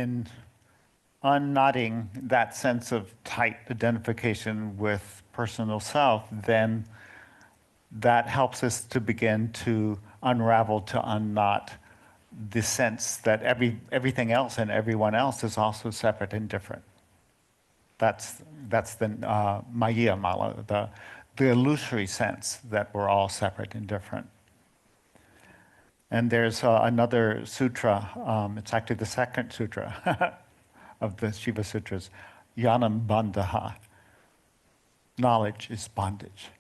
in unknotting that sense of tight identification with personal self, then that helps us to begin to unravel, to unknot the sense that everything else and everyone else is also separate and different. That's the Mayiya mala, the illusory sense that we're all separate and different. And there's another sutra, it's actually the second sutra of the Shiva Sutras, Yanam Bandhaha. Knowledge is bondage.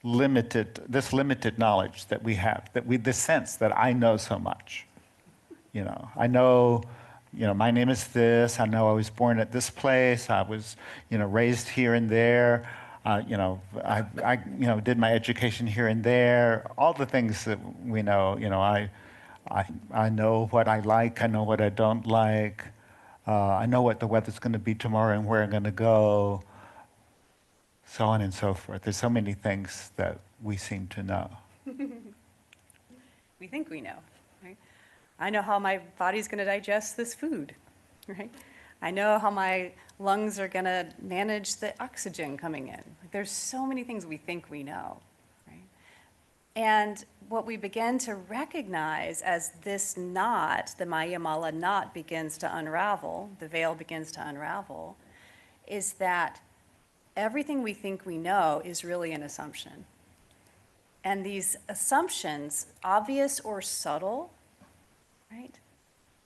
This limited knowledge that we have, this sense that I know so much. I know, my name is this, I know I was born at this place, I was, raised here and there, I did my education here and there, all the things that we know, I know what I like, I know what I don't like, I know what the weather's going to be tomorrow and where I'm going to go, so on and so forth. There's so many things that we seem to know. We think we know, right? I know how my body's going to digest this food, right? I know how my lungs are going to manage the oxygen coming in. There's so many things we think we know, right? And what we begin to recognize as this knot, the Mayiya mala knot begins to unravel, the veil begins to unravel, is that everything we think we know is really an assumption. And these assumptions, obvious or subtle, right,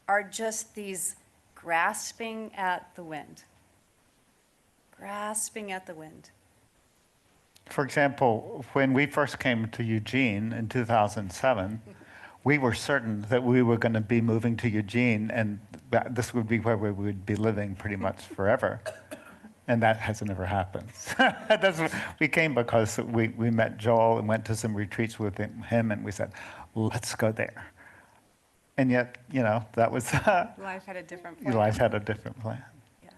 are just these grasping at the wind. Grasping at the wind. For example, when we first came to Eugene in 2007, we were certain that we were going to be moving to Eugene and that this would be where we would be living pretty much forever. And that has never happened. We came because we met Joel and went to some retreats with him, and we said, let's go there. And yet, that was... Life had a different plan. Life had a different plan. Yeah.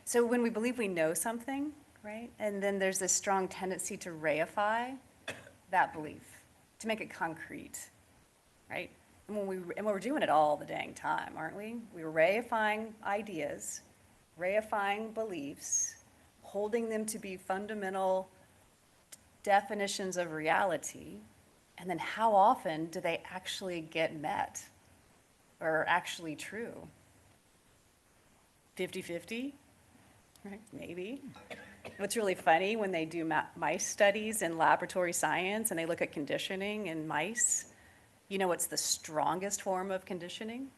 So when we believe we know something, right, and then there's this strong tendency to reify that belief, to make it concrete, right? And we're doing it all the dang time, aren't we? We're reifying ideas, reifying beliefs, holding them to be fundamental definitions of reality, and then how often do they actually get met or are actually true? 50-50, right? Maybe. What's really funny when they do mice studies in laboratory science and they look at conditioning in mice, what's the strongest form of conditioning?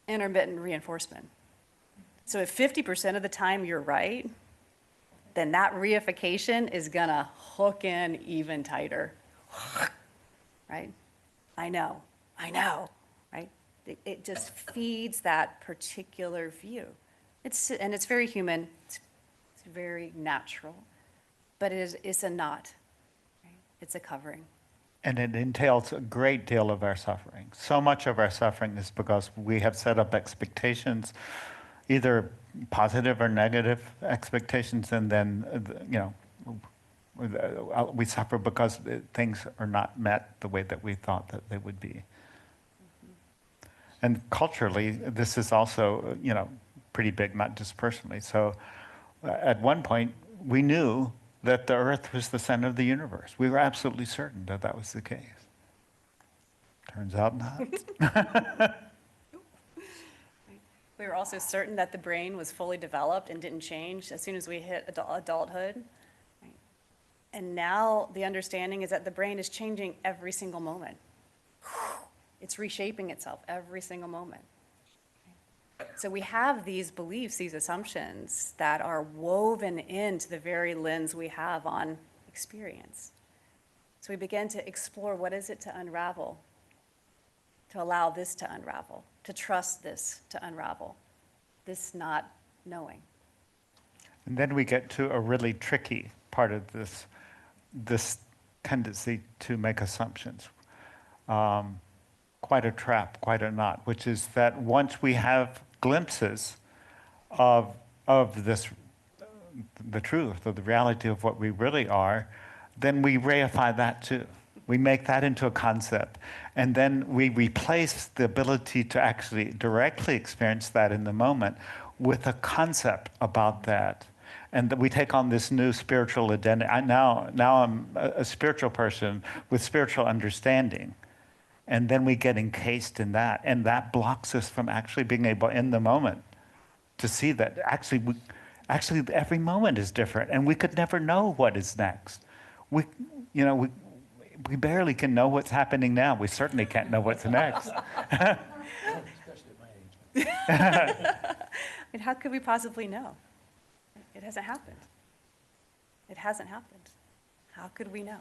Intermittent reinforcement. So if 50% of the time you're right, then that reification is gonna hook in even tighter, right? I know, right? It just feeds that particular view. And it's very human, it's very natural, but it's a knot, right? It's a covering. And it entails a great deal of our suffering. So much of our suffering is because we have set up expectations, either positive or negative expectations, and then, we suffer because things are not met the way that we thought that they would be. Mm-hmm. And culturally, this is also, pretty big, not just personally. So at one point, we knew that the Earth was the center of the universe. We were absolutely certain that that was the case. Turns out not. We were also certain that the brain was fully developed and didn't change as soon as we hit adulthood. Right? And now the understanding is that the brain is changing every single moment. It's reshaping itself every single moment. So we have these beliefs, these assumptions that are woven into the very lens we have on experience. So we begin to explore, what is it to unravel? To allow this to unravel, to trust this to unravel, this not knowing. And then we get to a really tricky part of this tendency to make assumptions. Quite a trap, quite a knot, which is that once we have glimpses of this, the truth, of the reality of what we really are, then we reify that too. We make that into a concept. And then we replace the ability to actually directly experience that in the moment with a concept about that. And we take on this new spiritual identity. Now I'm a spiritual person with spiritual understanding. And then we get encased in that. And that blocks us from actually being able, in the moment, to see that actually every moment is different. And we could never know what is next. We barely can know what's happening now. We certainly can't know what's next. Especially at my age. And how could we possibly know? It hasn't happened. It hasn't happened. How could we know?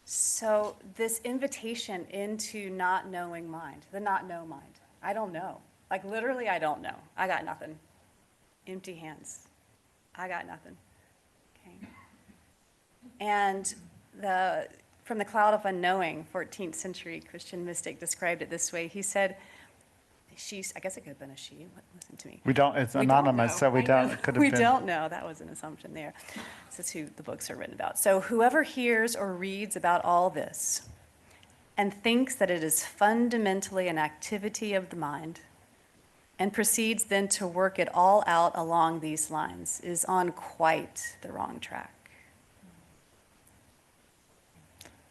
So this invitation into not knowing mind, the not know mind. I don't know. Like literally, I don't know. I got nothing. Empty hands. I got nothing. Okay. And from the cloud of unknowing, 14th century Christian mystic described it this way. He said, I guess it could have been a she. Listen to me. We don't, it's We don't anonymous, know. so we don't, could have We been. don't know. That was an assumption there. This is who the books are written about. So whoever hears or reads about all this and thinks that it is fundamentally an activity of the mind and proceeds then to work it all out along these lines is on quite the wrong track.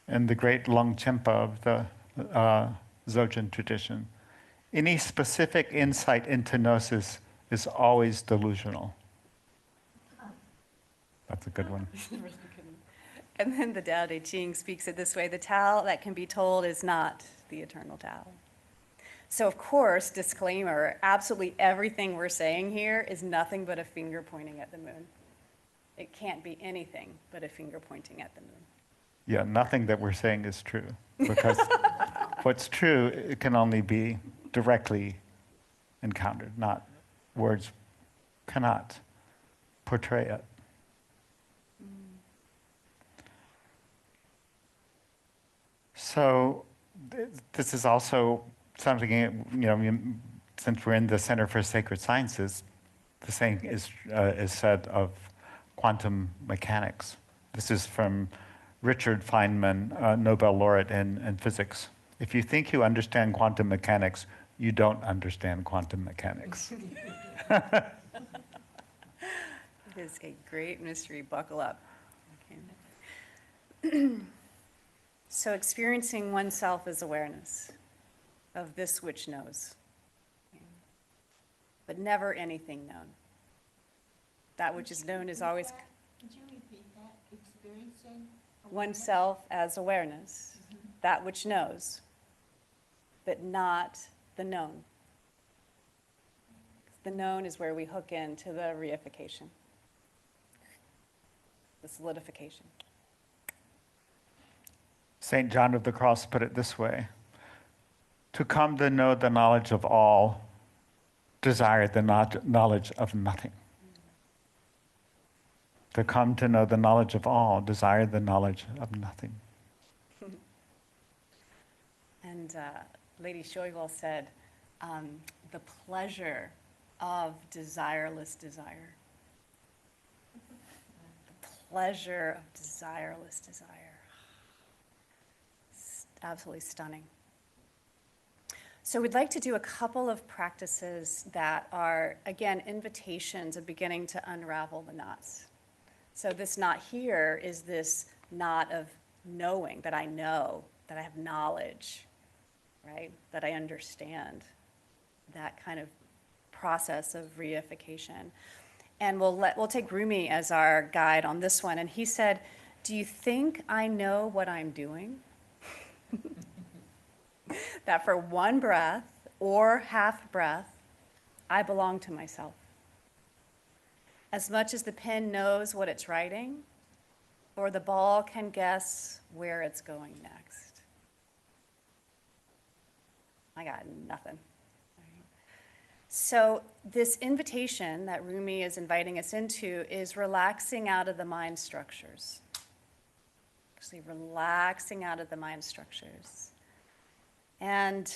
And the great Longchenpa of the Dzogchen tradition, any specific insight into gnosis is always delusional. That's a good one. And then the Tao Te Ching speaks it this way: the Tao that can be told is not the eternal Tao. So of course, disclaimer, absolutely everything we're saying here is nothing but a finger pointing at the moon. It can't be anything but a finger pointing at the moon. Yeah, nothing that we're saying is true, because what's true, it can only be directly encountered, not words cannot portray it. So this is also something, since we're in the Center for Sacred Sciences, the same is said of quantum mechanics. This is from Richard Feynman, Nobel laureate in physics. If you think you understand quantum mechanics, you don't understand quantum mechanics. It is a great mystery. Buckle up. Okay. So experiencing oneself as awareness of this which knows, but never anything known. That which is known is always Could you repeat that? Experiencing oneself as awareness, that which knows, but not the known. The known is where we hook into the reification, the solidification. St. John of the Cross put it this way: to come to know the knowledge of all, desire the knowledge of nothing. To come to know the knowledge of all, desire the knowledge of nothing. And Lady Shoival said, the pleasure of desireless desire. The pleasure of desireless desire. It's absolutely stunning. So we'd like to do a couple of practices that are, again, invitations of beginning to unravel the knots. So this knot here is this knot of knowing, that I know, that I have knowledge, right? That I understand, that kind of process of reification. And we'll take Rumi as our guide on this one. And he said, do you think I know what I'm doing? That for one breath or half breath, I belong to myself. As much as the pen knows what it's writing, or the ball can guess where it's going next. I got nothing. So this invitation that Rumi is inviting us into is relaxing out of the mind structures. Actually relaxing out of the mind structures. And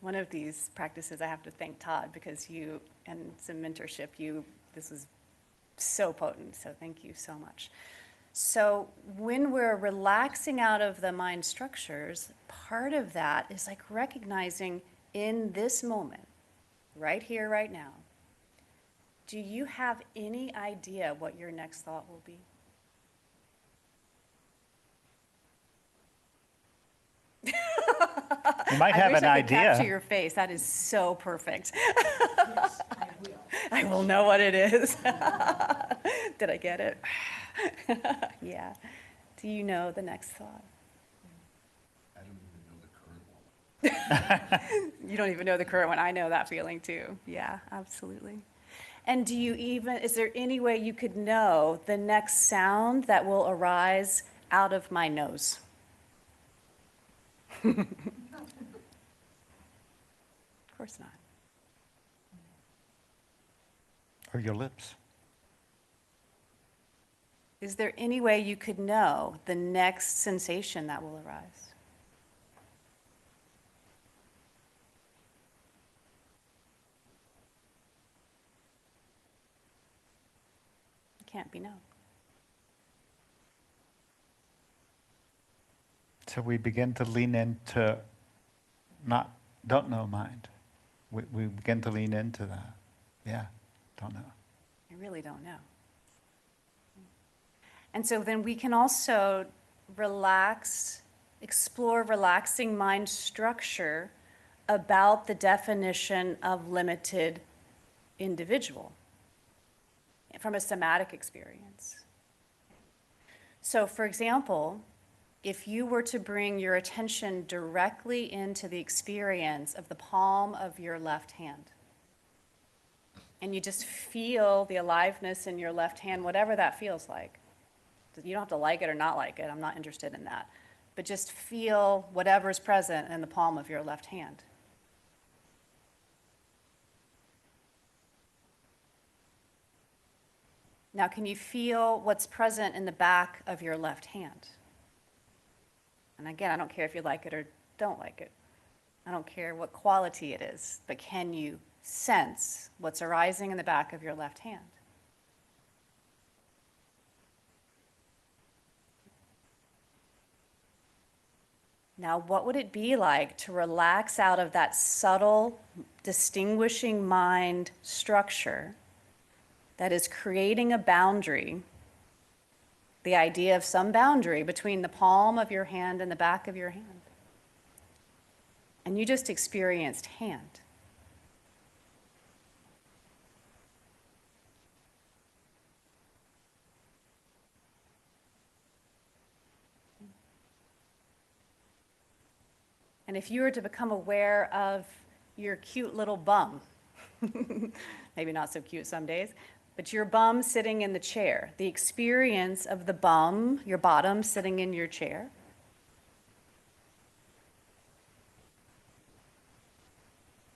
one of these practices, I have to thank Todd, because you and some mentorship, this was so potent, so thank you so much. So when we're relaxing out of the mind structures, part of that is like recognizing in this moment, right here, right now, do you have any idea what your next thought will be? You might have an I wish I could capture idea. your face. That is so perfect. Yes, I will. I will know what it is. Did I get it? Yeah. Do you know the next thought? I don't even know the current one. You don't even know the current one. I know that feeling too. Yeah, absolutely. And do you even, is there any way you could know the next sound that will arise out of my nose? Of course not. Or your lips. Is there any way you could know the next sensation that will arise? It can't be known. So we begin to lean into don't know mind. We begin to lean into that. Yeah, don't know. I really don't know. And so then we can also explore relaxing mind structure about the definition of limited individual from a somatic experience. So for example, if you were to bring your attention directly into the experience of the palm of your left hand, and you just feel the aliveness in your left hand, whatever that feels like. You don't have to like it or not like it, I'm not interested in that. But just feel whatever's present in the palm of your left hand. Now, can you feel what's present in the back of your left hand? And again, I don't care if you like it or don't like it. I don't care what quality it is, but can you sense what's arising in the back of your left hand? Now, what would it be like to relax out of that subtle, distinguishing mind structure that is creating a boundary, the idea of some boundary between the palm of your hand and the back of your hand? And you just experienced hand. And if you were to become aware of your cute little bum, maybe not so cute some days, but your bum sitting in the chair, the experience of the bum, your bottom sitting in your chair.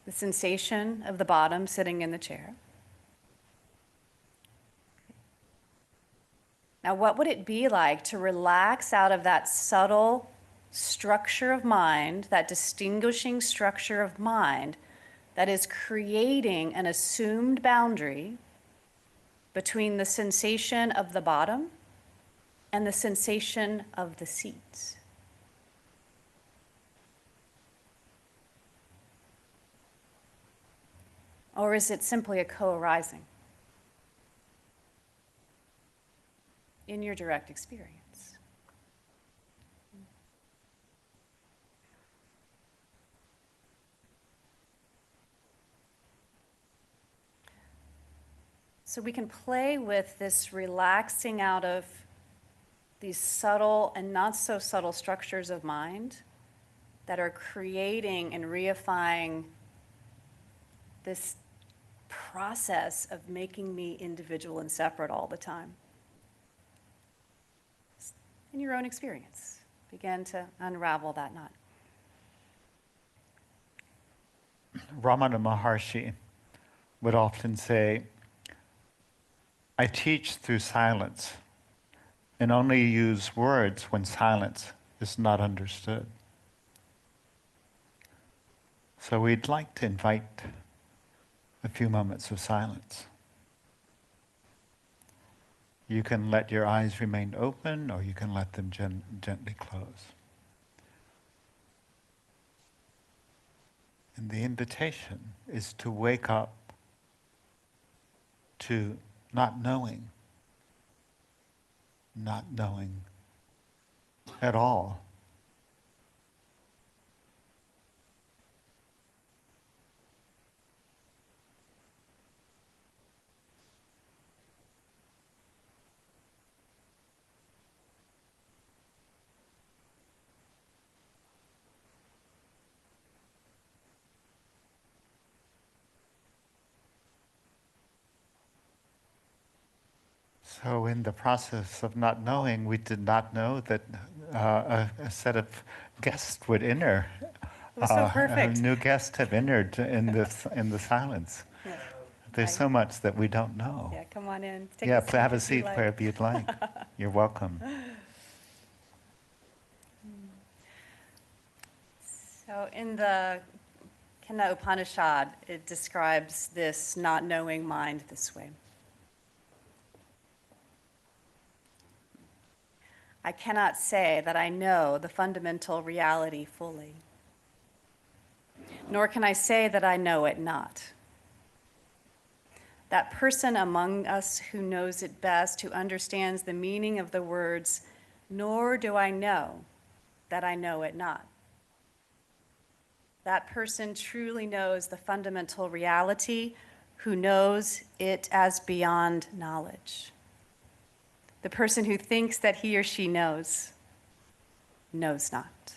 The sensation of the bottom sitting in the chair. Now, what would it be like to relax out of that subtle structure of mind, that distinguishing structure of mind that is creating an assumed boundary between the sensation of the bottom and the sensation of the seats? Or is it simply a co-arising in your direct experience? So we can play with this relaxing out of these subtle and not so subtle structures of mind that are creating and reifying this process of making me individual and separate all the time. In your own experience, begin to unravel that knot. Ramana Maharshi would often say, I teach through silence and only use words when silence is not understood. So we'd like to invite a few moments of silence. You can let your eyes remain open, or you can let them gently close. And the invitation is to wake up to not knowing at all. So in the process of not knowing, we did not know that a set of guests would enter. It was so perfect. A new guest have entered in the silence. Yeah. There's Hi. so much that we don't know. Yeah, come on in. Take Yeah, a seat have a if you'd seat like. wherever you'd like. You're welcome. So in the Kena Upanishad, it describes this not knowing mind this way. I cannot say that I know the fundamental reality fully, nor can I say that I know it not. That person among us who knows it best, who understands the meaning of the words, nor do I know that I know it not. That person truly knows the fundamental reality, who knows it as beyond knowledge. The person who thinks that he or she knows not.